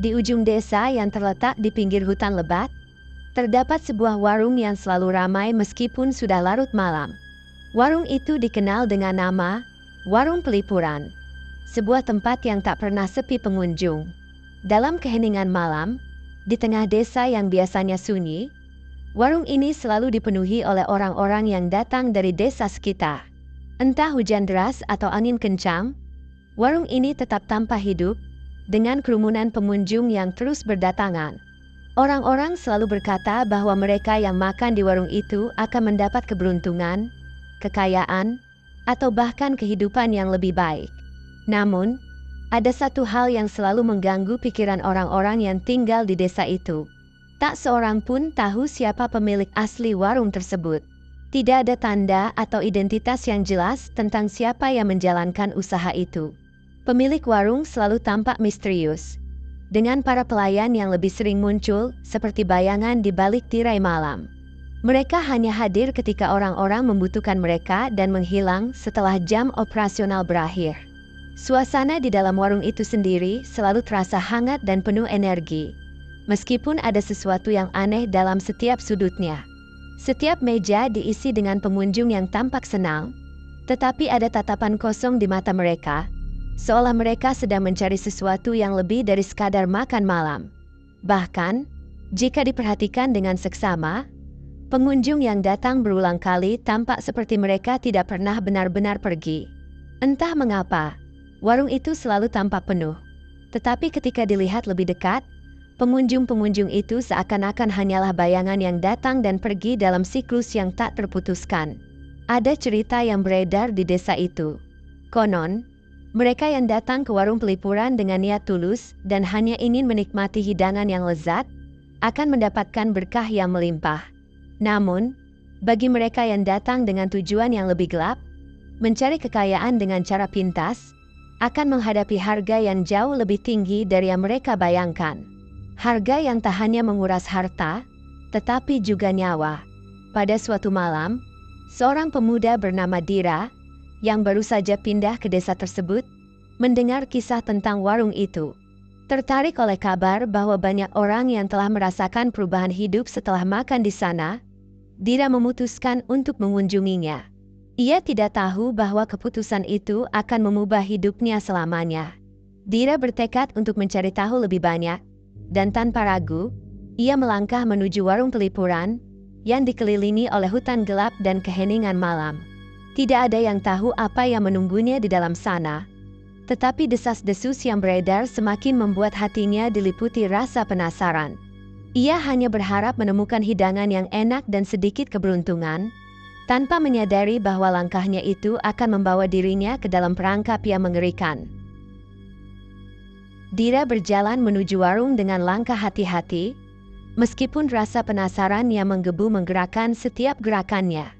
Di ujung desa yang terletak di pinggir hutan lebat, terdapat sebuah warung yang selalu ramai meskipun sudah larut malam. Warung itu dikenal dengan nama Warung Pelipuran, sebuah tempat yang tak pernah sepi pengunjung. Dalam keheningan malam, di tengah desa yang biasanya sunyi, warung ini selalu dipenuhi oleh orang-orang yang datang dari desa sekitar. Entah hujan deras atau angin kencang, warung ini tetap tampak hidup, dengan kerumunan pengunjung yang terus berdatangan. Orang-orang selalu berkata bahwa mereka yang makan di warung itu akan mendapat keberuntungan, kekayaan, atau bahkan kehidupan yang lebih baik. Namun, ada satu hal yang selalu mengganggu pikiran orang-orang yang tinggal di desa itu. Tak seorang pun tahu siapa pemilik asli warung tersebut. Tidak ada tanda atau identitas yang jelas tentang siapa yang menjalankan usaha itu. Pemilik warung selalu tampak misterius, dengan para pelayan yang lebih sering muncul seperti bayangan di balik tirai malam. Mereka hanya hadir ketika orang-orang membutuhkan mereka dan menghilang setelah jam operasional berakhir. Suasana di dalam warung itu sendiri selalu terasa hangat dan penuh energi, meskipun ada sesuatu yang aneh dalam setiap sudutnya. Setiap meja diisi dengan pengunjung yang tampak senang, tetapi ada tatapan kosong di mata mereka, seolah mereka sedang mencari sesuatu yang lebih dari sekadar makan malam. Bahkan, jika diperhatikan dengan seksama, pengunjung yang datang berulang kali tampak seperti mereka tidak pernah benar-benar pergi. Entah mengapa, warung itu selalu tampak penuh. Tetapi ketika dilihat lebih dekat, pengunjung-pengunjung itu seakan-akan hanyalah bayangan yang datang dan pergi dalam siklus yang tak terputuskan. Ada cerita yang beredar di desa itu. Konon, mereka yang datang ke warung Pelipuran dengan niat tulus dan hanya ingin menikmati hidangan yang lezat, akan mendapatkan berkah yang melimpah. Namun, bagi mereka yang datang dengan tujuan yang lebih gelap, mencari kekayaan dengan cara pintas, akan menghadapi harga yang jauh lebih tinggi dari yang mereka bayangkan. Harga yang tak hanya menguras harta, tetapi juga nyawa. Pada suatu malam, seorang pemuda bernama Dira, yang baru saja pindah ke desa tersebut, mendengar kisah tentang warung itu. Tertarik oleh kabar bahwa banyak orang yang telah merasakan perubahan hidup setelah makan di sana, Dira memutuskan untuk mengunjunginya. Ia tidak tahu bahwa keputusan itu akan mengubah hidupnya selamanya. Dira bertekad untuk mencari tahu lebih banyak, dan tanpa ragu, ia melangkah menuju warung Pelipuran, yang dikelilingi oleh hutan gelap dan keheningan malam. Tidak ada yang tahu apa yang menunggunya di dalam sana, tetapi desas-desus yang beredar semakin membuat hatinya diliputi rasa penasaran. Ia hanya berharap menemukan hidangan yang enak dan sedikit keberuntungan, tanpa menyadari bahwa langkahnya itu akan membawa dirinya ke dalam perangkap yang mengerikan. Dira berjalan menuju warung dengan langkah hati-hati, meskipun rasa penasaran yang menggebu menggerakkan setiap gerakannya.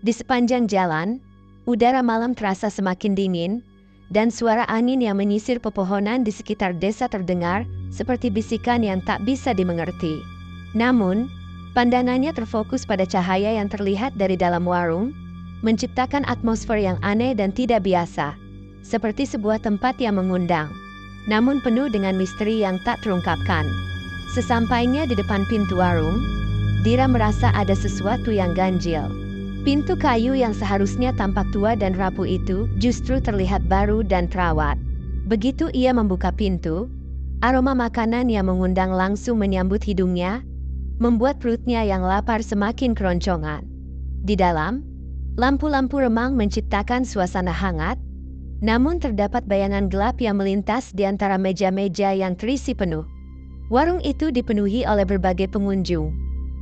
Di sepanjang jalan, udara malam terasa semakin dingin, dan suara angin yang menyisir pepohonan di sekitar desa terdengar seperti bisikan yang tak bisa dimengerti. Namun, pandangannya terfokus pada cahaya yang terlihat dari dalam warung, menciptakan atmosfer yang aneh dan tidak biasa, seperti sebuah tempat yang mengundang, namun penuh dengan misteri yang tak terungkapkan. Sesampainya di depan pintu warung, Dira merasa ada sesuatu yang ganjil. Pintu kayu yang seharusnya tampak tua dan rapuh itu justru terlihat baru dan terawat. Begitu ia membuka pintu, aroma makanan yang mengundang langsung menyambut hidungnya, membuat perutnya yang lapar semakin keroncongan. Di dalam, lampu-lampu remang menciptakan suasana hangat, namun terdapat bayangan gelap yang melintas di antara meja-meja yang terisi penuh. Warung itu dipenuhi oleh berbagai pengunjung,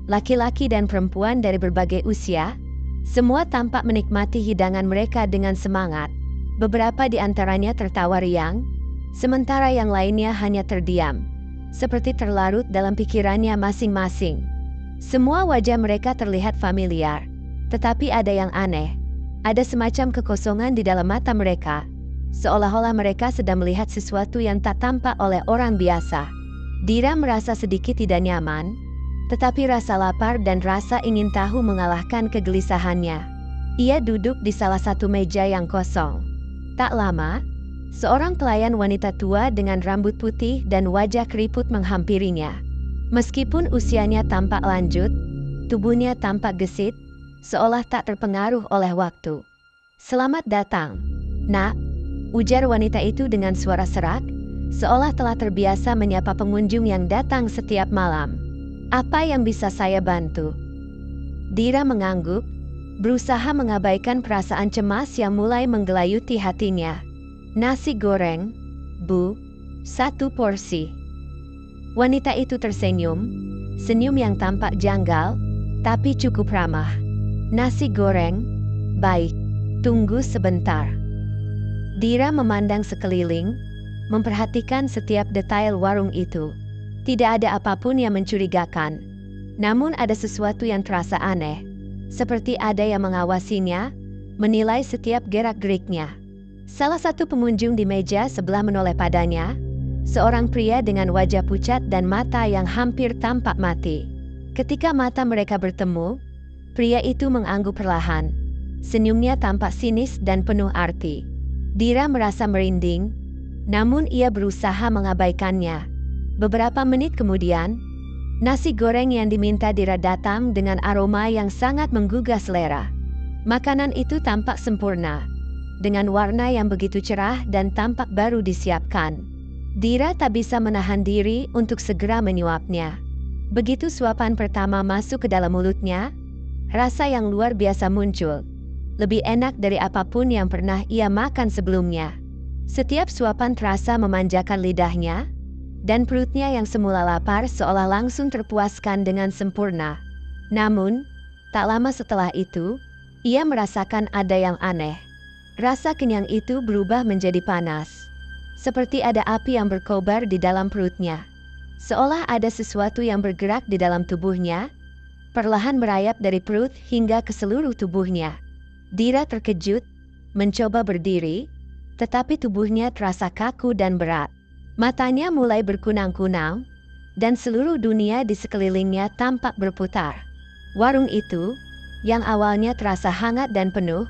laki-laki dan perempuan dari berbagai usia. Semua tampak menikmati hidangan mereka dengan semangat. Beberapa di antaranya tertawa riang, sementara yang lainnya hanya terdiam, seperti terlarut dalam pikirannya masing-masing. Semua wajah mereka terlihat familiar, tetapi ada yang aneh. Ada semacam kekosongan di dalam mata mereka, seolah-olah mereka sedang melihat sesuatu yang tak tampak oleh orang biasa. Dira merasa sedikit tidak nyaman, tetapi rasa lapar dan rasa ingin tahu mengalahkan kegelisahannya. Ia duduk di salah satu meja yang kosong. Tak lama, Seorang pelayan wanita tua dengan rambut putih dan wajah keriput menghampirinya. Meskipun usianya tampak lanjut, tubuhnya tampak gesit, seolah tak terpengaruh oleh waktu. "Selamat datang, Nak," ujar wanita itu dengan suara serak, seolah telah terbiasa menyapa pengunjung yang datang setiap malam. "Apa yang bisa saya bantu?" Dira mengangguk, berusaha mengabaikan perasaan cemas yang mulai menggelayuti hatinya. "Nasi goreng, Bu, 1 porsi." Wanita itu tersenyum, senyum yang tampak janggal, tapi cukup ramah. "Nasi goreng? Baik, tunggu sebentar." Dira memandang sekeliling, memperhatikan setiap detail warung itu. Tidak ada apapun yang mencurigakan. Namun ada sesuatu yang terasa aneh. Seperti ada yang mengawasinya, menilai setiap gerak-geriknya. Salah satu pengunjung di meja sebelah menoleh padanya, seorang pria dengan wajah pucat dan mata yang hampir tampak mati. Ketika mata mereka bertemu, pria itu mengangguk perlahan. Senyumnya tampak sinis dan penuh arti. Dira merasa merinding, namun ia berusaha mengabaikannya. Beberapa menit kemudian, nasi goreng yang diminta Dira datang dengan aroma yang sangat menggugah selera. Makanan itu tampak sempurna, dengan warna yang begitu cerah dan tampak baru disiapkan. Dira tak bisa menahan diri untuk segera menyuapnya. Begitu suapan pertama masuk ke dalam mulutnya, rasa yang luar biasa muncul. Lebih enak dari apapun yang pernah ia makan sebelumnya. Setiap suapan terasa memanjakan lidahnya, dan perutnya yang semula lapar seolah langsung terpuaskan dengan sempurna. Namun, tak lama setelah itu, ia merasakan ada yang aneh. Rasa kenyang itu berubah menjadi panas. Seperti ada api yang berkobar di dalam perutnya. Seolah ada sesuatu yang bergerak di dalam tubuhnya, perlahan merayap dari perut hingga ke seluruh tubuhnya. Dira terkejut, mencoba berdiri, tetapi tubuhnya terasa kaku dan berat. Matanya mulai berkunang-kunang, dan seluruh dunia di sekelilingnya tampak berputar. Warung itu, yang awalnya terasa hangat dan penuh,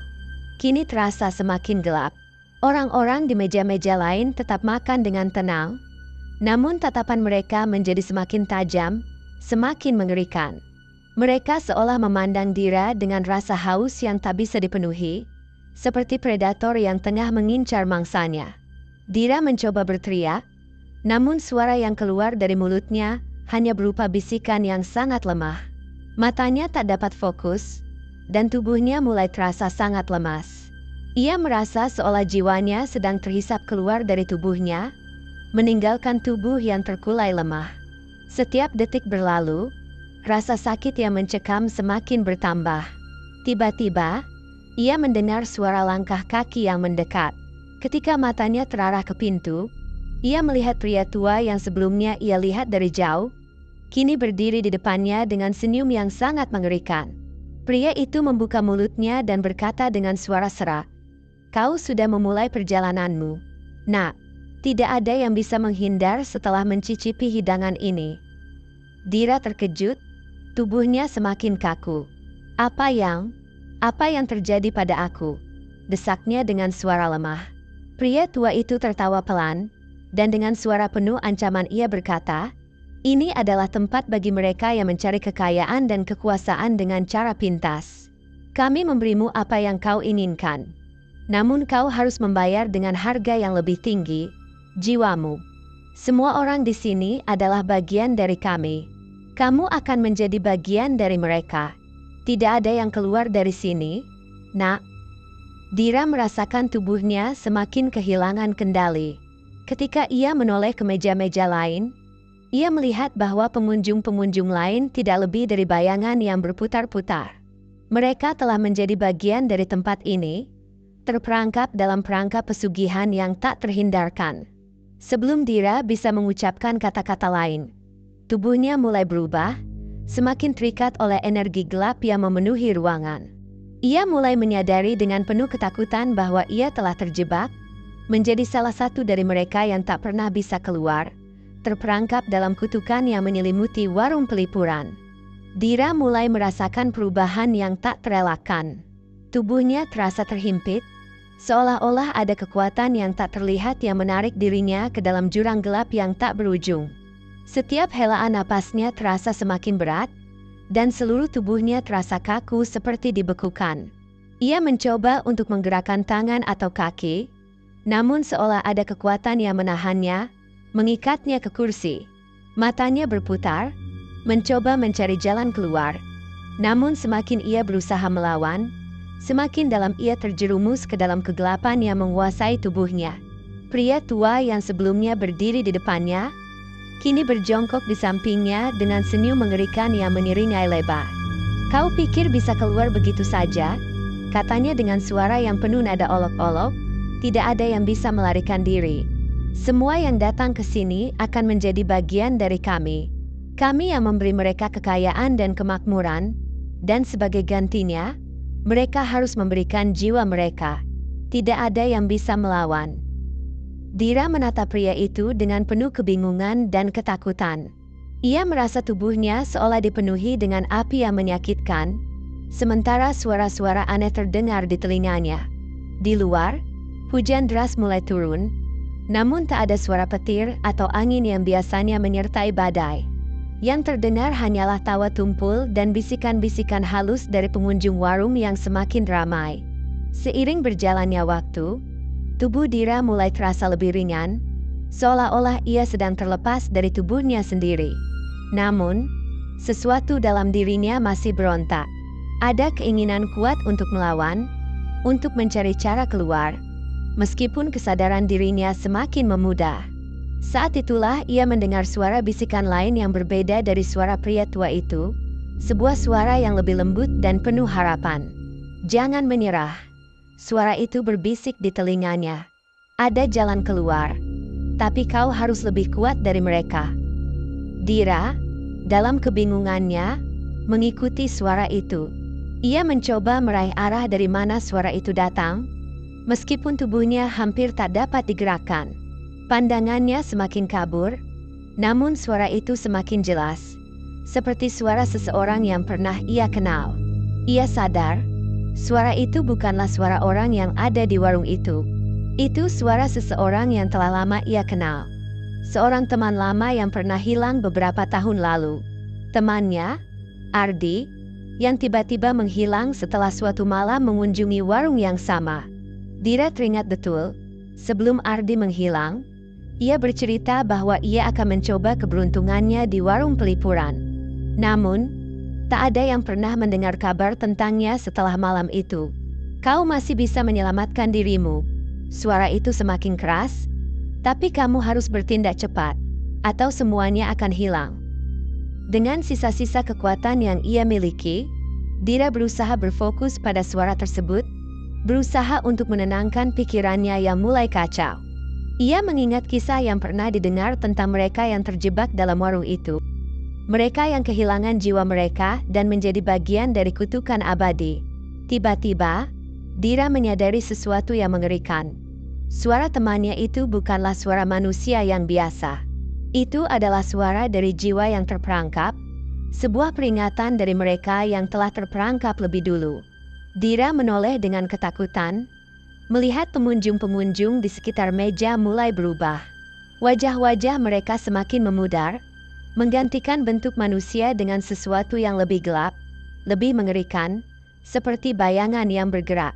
kini terasa semakin gelap. Orang-orang di meja-meja lain tetap makan dengan tenang, namun tatapan mereka menjadi semakin tajam, semakin mengerikan. Mereka seolah memandang Dira dengan rasa haus yang tak bisa dipenuhi, seperti predator yang tengah mengincar mangsanya. Dira mencoba berteriak, namun suara yang keluar dari mulutnya hanya berupa bisikan yang sangat lemah. Matanya tak dapat fokus, dan tubuhnya mulai terasa sangat lemas. Ia merasa seolah jiwanya sedang terhisap keluar dari tubuhnya, meninggalkan tubuh yang terkulai lemah. Setiap detik berlalu, rasa sakit yang mencekam semakin bertambah. Tiba-tiba, ia mendengar suara langkah kaki yang mendekat. Ketika matanya terarah ke pintu, ia melihat pria tua yang sebelumnya ia lihat dari jauh, kini berdiri di depannya dengan senyum yang sangat mengerikan. Pria itu membuka mulutnya dan berkata dengan suara serak, "Kau sudah memulai perjalananmu, Nak. Tidak ada yang bisa menghindar setelah mencicipi hidangan ini." Dira terkejut, tubuhnya semakin kaku. Apa yang terjadi pada aku?" desaknya dengan suara lemah. Pria tua itu tertawa pelan, dan dengan suara penuh ancaman ia berkata, "Ini adalah tempat bagi mereka yang mencari kekayaan dan kekuasaan dengan cara pintas. Kami memberimu apa yang kau inginkan. Namun kau harus membayar dengan harga yang lebih tinggi, jiwamu. Semua orang di sini adalah bagian dari kami. Kamu akan menjadi bagian dari mereka. Tidak ada yang keluar dari sini, Nak." Dira merasakan tubuhnya semakin kehilangan kendali. Ketika ia menoleh ke meja-meja lain, ia melihat bahwa pengunjung-pengunjung lain tidak lebih dari bayangan yang berputar-putar. Mereka telah menjadi bagian dari tempat ini, terperangkap dalam perangkap pesugihan yang tak terhindarkan. Sebelum Dira bisa mengucapkan kata-kata lain, tubuhnya mulai berubah, semakin terikat oleh energi gelap yang memenuhi ruangan. Ia mulai menyadari dengan penuh ketakutan bahwa ia telah terjebak, menjadi salah satu dari mereka yang tak pernah bisa keluar, terperangkap dalam kutukan yang menyelimuti warung pelipuran. Dira mulai merasakan perubahan yang tak terelakkan. Tubuhnya terasa terhimpit, Seolah-olah ada kekuatan yang tak terlihat yang menarik dirinya ke dalam jurang gelap yang tak berujung. Setiap helaan napasnya terasa semakin berat, dan seluruh tubuhnya terasa kaku seperti dibekukan. Ia mencoba untuk menggerakkan tangan atau kaki, namun seolah ada kekuatan yang menahannya, mengikatnya ke kursi. Matanya berputar, mencoba mencari jalan keluar. Namun semakin ia berusaha melawan, semakin dalam ia terjerumus ke dalam kegelapan yang menguasai tubuhnya. Pria tua yang sebelumnya berdiri di depannya, kini berjongkok di sampingnya dengan senyum mengerikan yang menyeringai lebar. "Kau pikir bisa keluar begitu saja?" katanya dengan suara yang penuh nada olok-olok. "Tidak ada yang bisa melarikan diri. Semua yang datang ke sini akan menjadi bagian dari kami. Kami yang memberi mereka kekayaan dan kemakmuran, dan sebagai gantinya, mereka harus memberikan jiwa mereka. Tidak ada yang bisa melawan." Dira menatap pria itu dengan penuh kebingungan dan ketakutan. Ia merasa tubuhnya seolah dipenuhi dengan api yang menyakitkan, sementara suara-suara aneh terdengar di telinganya. Di luar, hujan deras mulai turun, namun tak ada suara petir atau angin yang biasanya menyertai badai. Yang terdengar hanyalah tawa tumpul dan bisikan-bisikan halus dari pengunjung warung yang semakin ramai. Seiring berjalannya waktu, tubuh Dira mulai terasa lebih ringan, seolah-olah ia sedang terlepas dari tubuhnya sendiri. Namun, sesuatu dalam dirinya masih berontak. Ada keinginan kuat untuk melawan, untuk mencari cara keluar, meskipun kesadaran dirinya semakin memudar. Saat itulah ia mendengar suara bisikan lain yang berbeda dari suara pria tua itu, sebuah suara yang lebih lembut dan penuh harapan. "Jangan menyerah." Suara itu berbisik di telinganya. "Ada jalan keluar, tapi kau harus lebih kuat dari mereka." Dira, dalam kebingungannya, mengikuti suara itu. Ia mencoba meraih arah dari mana suara itu datang, meskipun tubuhnya hampir tak dapat digerakkan. Pandangannya semakin kabur, namun suara itu semakin jelas, seperti suara seseorang yang pernah ia kenal. Ia sadar, suara itu bukanlah suara orang yang ada di warung itu. Itu suara seseorang yang telah lama ia kenal. Seorang teman lama yang pernah hilang beberapa tahun lalu. Temannya, Ardi, yang tiba-tiba menghilang setelah suatu malam mengunjungi warung yang sama. Dira teringat betul, sebelum Ardi menghilang, ia bercerita bahwa ia akan mencoba keberuntungannya di warung pelipuran. Namun, tak ada yang pernah mendengar kabar tentangnya setelah malam itu. "Kau masih bisa menyelamatkan dirimu." Suara itu semakin keras, "tapi kamu harus bertindak cepat, atau semuanya akan hilang." Dengan sisa-sisa kekuatan yang ia miliki, Dira berusaha berfokus pada suara tersebut, berusaha untuk menenangkan pikirannya yang mulai kacau. Ia mengingat kisah yang pernah didengar tentang mereka yang terjebak dalam warung itu. Mereka yang kehilangan jiwa mereka dan menjadi bagian dari kutukan abadi. Tiba-tiba, Dira menyadari sesuatu yang mengerikan. Suara temannya itu bukanlah suara manusia yang biasa. Itu adalah suara dari jiwa yang terperangkap, sebuah peringatan dari mereka yang telah terperangkap lebih dulu. Dira menoleh dengan ketakutan, melihat pengunjung-pengunjung di sekitar meja mulai berubah. Wajah-wajah mereka semakin memudar, menggantikan bentuk manusia dengan sesuatu yang lebih gelap, lebih mengerikan, seperti bayangan yang bergerak.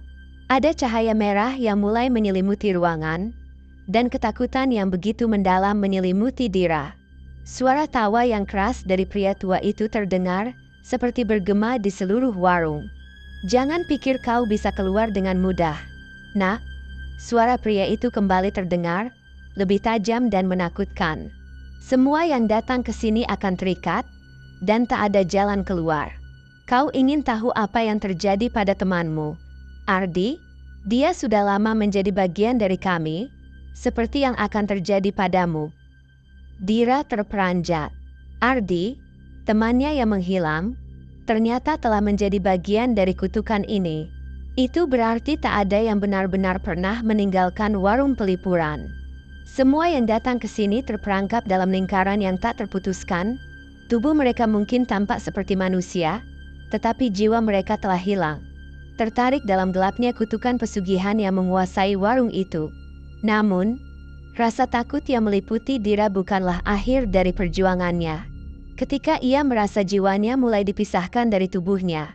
Ada cahaya merah yang mulai menyelimuti ruangan, dan ketakutan yang begitu mendalam menyelimuti Dira. Suara tawa yang keras dari pria tua itu terdengar, seperti bergema di seluruh warung. "Jangan pikir kau bisa keluar dengan mudah, nak." Suara pria itu kembali terdengar, lebih tajam dan menakutkan. "Semua yang datang ke sini akan terikat, dan tak ada jalan keluar. Kau ingin tahu apa yang terjadi pada temanmu, Ardi? Dia sudah lama menjadi bagian dari kami, seperti yang akan terjadi padamu." Dira terperanjat. Ardi, temannya yang menghilang, ternyata telah menjadi bagian dari kutukan ini. Itu berarti tak ada yang benar-benar pernah meninggalkan warung pelipuran. Semua yang datang ke sini terperangkap dalam lingkaran yang tak terputuskan. Tubuh mereka mungkin tampak seperti manusia, tetapi jiwa mereka telah hilang. tertarik dalam gelapnya kutukan pesugihan yang menguasai warung itu. Namun, rasa takut yang meliputi Dira bukanlah akhir dari perjuangannya. Ketika ia merasa jiwanya mulai dipisahkan dari tubuhnya,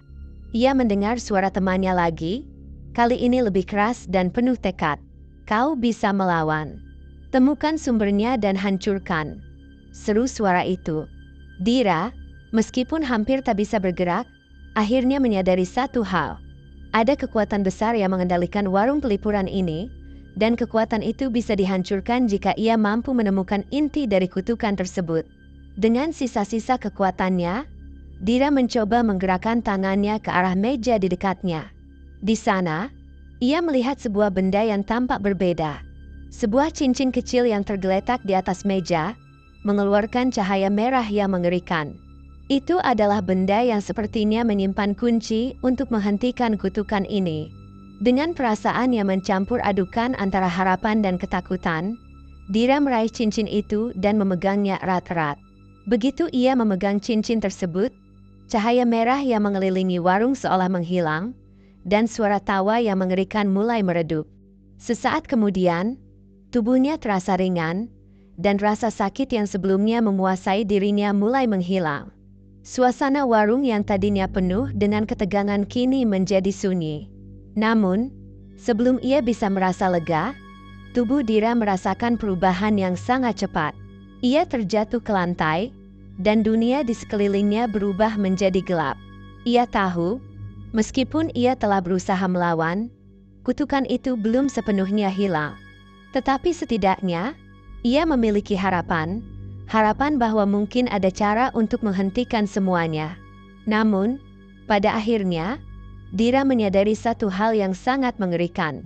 ia mendengar suara temannya lagi, kali ini lebih keras dan penuh tekad. "Kau bisa melawan. Temukan sumbernya dan hancurkan," seru suara itu. Dira, meskipun hampir tak bisa bergerak, akhirnya menyadari satu hal. Ada kekuatan besar yang mengendalikan warung pelipuran ini, dan kekuatan itu bisa dihancurkan jika ia mampu menemukan inti dari kutukan tersebut. Dengan sisa-sisa kekuatannya, Dira mencoba menggerakkan tangannya ke arah meja di dekatnya. Di sana, ia melihat sebuah benda yang tampak berbeda. Sebuah cincin kecil yang tergeletak di atas meja, mengeluarkan cahaya merah yang mengerikan. Itu adalah benda yang sepertinya menyimpan kunci untuk menghentikan kutukan ini. Dengan perasaan yang mencampur adukan antara harapan dan ketakutan, Dira meraih cincin itu dan memegangnya erat-erat. Begitu ia memegang cincin tersebut, cahaya merah yang mengelilingi warung seolah menghilang, dan suara tawa yang mengerikan mulai meredup. Sesaat kemudian, tubuhnya terasa ringan, dan rasa sakit yang sebelumnya menguasai dirinya mulai menghilang. Suasana warung yang tadinya penuh dengan ketegangan kini menjadi sunyi. Namun, sebelum ia bisa merasa lega, tubuh Dira merasakan perubahan yang sangat cepat. Ia terjatuh ke lantai, dan dunia di sekelilingnya berubah menjadi gelap. Ia tahu, meskipun ia telah berusaha melawan, kutukan itu belum sepenuhnya hilang. Tetapi setidaknya, ia memiliki harapan bahwa mungkin ada cara untuk menghentikan semuanya. Namun, pada akhirnya, Dira menyadari satu hal yang sangat mengerikan.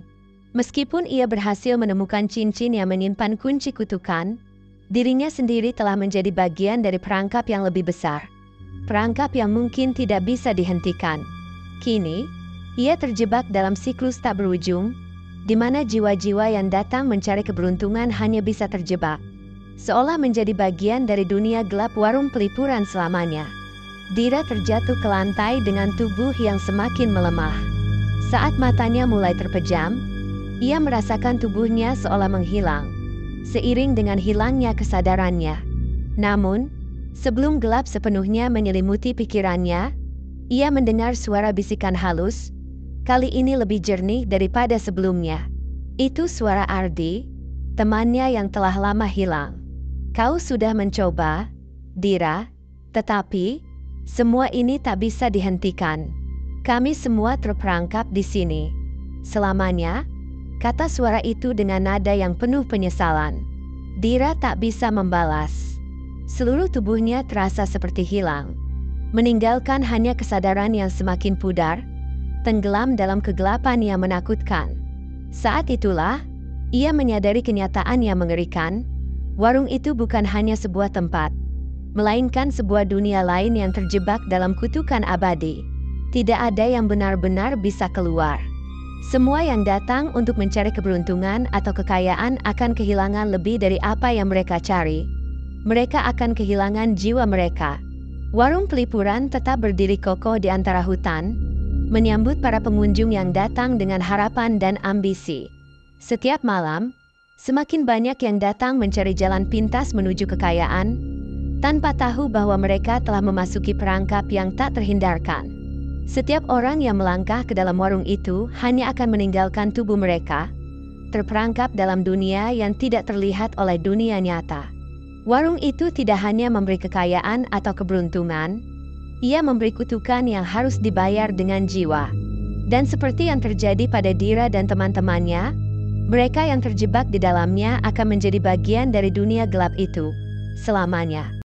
Meskipun ia berhasil menemukan cincin yang menyimpan kunci kutukan, dirinya sendiri telah menjadi bagian dari perangkap yang lebih besar. Perangkap yang mungkin tidak bisa dihentikan. Kini, ia terjebak dalam siklus tak berujung, di mana jiwa-jiwa yang datang mencari keberuntungan hanya bisa terjebak, seolah menjadi bagian dari dunia gelap warung pelipuran selamanya. Dira terjatuh ke lantai dengan tubuh yang semakin melemah. Saat matanya mulai terpejam, ia merasakan tubuhnya seolah menghilang, seiring dengan hilangnya kesadarannya. Namun, sebelum gelap sepenuhnya menyelimuti pikirannya, ia mendengar suara bisikan halus, kali ini lebih jernih daripada sebelumnya. Itu suara Ardi, temannya yang telah lama hilang. "Kau sudah mencoba, Dira, tetapi semua ini tak bisa dihentikan. Kami semua terperangkap di sini selamanya," kata suara itu dengan nada yang penuh penyesalan. Dira tak bisa membalas. Seluruh tubuhnya terasa seperti hilang, meninggalkan hanya kesadaran yang semakin pudar, tenggelam dalam kegelapan yang menakutkan. Saat itulah, ia menyadari kenyataan yang mengerikan. Warung itu bukan hanya sebuah tempat, melainkan sebuah dunia lain yang terjebak dalam kutukan abadi. Tidak ada yang benar-benar bisa keluar. Semua yang datang untuk mencari keberuntungan atau kekayaan akan kehilangan lebih dari apa yang mereka cari. Mereka akan kehilangan jiwa mereka. Warung pelipuran tetap berdiri kokoh di antara hutan, menyambut para pengunjung yang datang dengan harapan dan ambisi. Setiap malam, semakin banyak yang datang mencari jalan pintas menuju kekayaan, tanpa tahu bahwa mereka telah memasuki perangkap yang tak terhindarkan. Setiap orang yang melangkah ke dalam warung itu hanya akan meninggalkan tubuh mereka, terperangkap dalam dunia yang tidak terlihat oleh dunia nyata. Warung itu tidak hanya memberi kekayaan atau keberuntungan, ia memberi kutukan yang harus dibayar dengan jiwa. Dan seperti yang terjadi pada Dira dan teman-temannya, mereka yang terjebak di dalamnya akan menjadi bagian dari dunia gelap itu selamanya.